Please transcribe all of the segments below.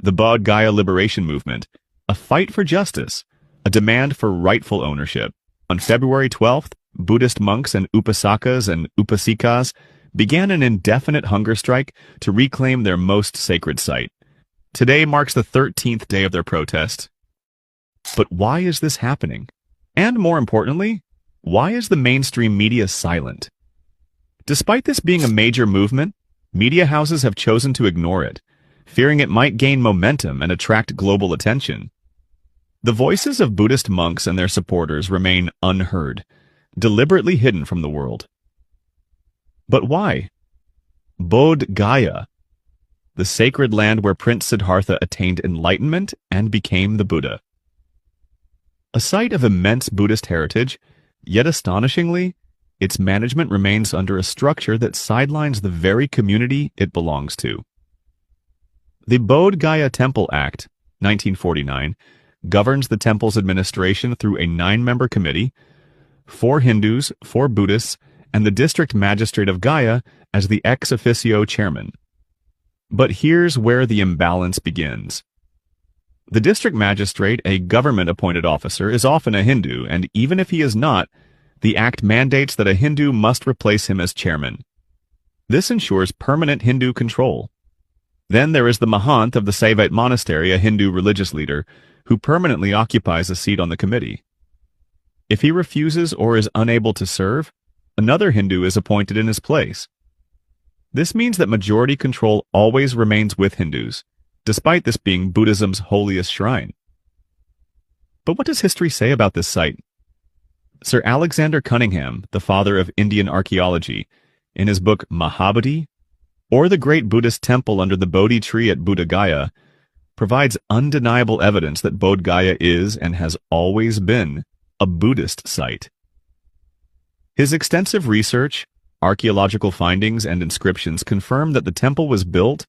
the Bodh Gaya liberation movement, a fight for justice, a demand for rightful ownership. On February 12th, Buddhist monks and upasakas and upasikas began an indefinite hunger strike to reclaim their most sacred site. Today marks the 13th day of their protest. But why is this happening? And more importantly, why is the mainstream media silent? Despite this being a major movement, media houses have chosen to ignore it, fearing it might gain momentum and attract global attention. The voices of Buddhist monks and their supporters remain unheard, deliberately hidden from the world. But why? Bodh Gaya, the sacred land where Prince Siddhartha attained enlightenment and became the Buddha. A site of immense Buddhist heritage, yet astonishingly, its management remains under a structure that sidelines the very community it belongs to. The Bodh Gaya Temple Act, 1949, governs the temple's administration through a 9-member committee, 4 Hindus, 4 Buddhists, and the district magistrate of Gaya as the ex officio chairman. But here's where the imbalance begins. The district magistrate, a government-appointed officer, is often a Hindu, and even if he is not, the act mandates that a Hindu must replace him as chairman. This ensures permanent Hindu control. Then there is the Mahant of the Saivite monastery, a Hindu religious leader, who permanently occupies a seat on the committee. If he refuses or is unable to serve, another Hindu is appointed in his place. This means that majority control always remains with Hindus, despite this being Buddhism's holiest shrine. But what does history say about this site? Sir Alexander Cunningham, the father of Indian archaeology, in his book Mahabodhi, or the great Buddhist temple under the Bodhi tree at Bodh Gaya, provides undeniable evidence that Bodh Gaya is and has always been a Buddhist site. His extensive research, archaeological findings, and inscriptions confirm that the temple was built,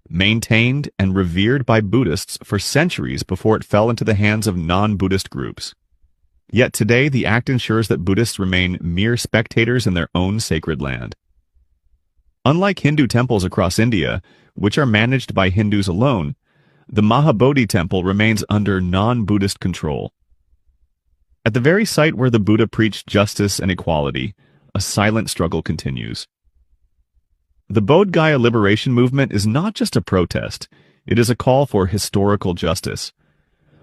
maintained, and revered by Buddhists for centuries before it fell into the hands of non-Buddhist groups. Yet today, the act ensures that Buddhists remain mere spectators in their own sacred land. Unlike Hindu temples across India, which are managed by Hindus alone, the Mahabodhi Temple remains under non-Buddhist control. At the very site where the Buddha preached justice and equality, a silent struggle continues. The Bodh Gaya liberation movement is not just a protest, it is a call for historical justice.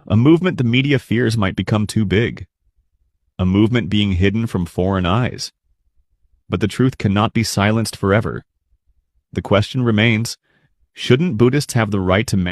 A movement the media fears might become too big. A movement being hidden from foreign eyes. But the truth cannot be silenced forever. The question remains, shouldn't Buddhists have the right to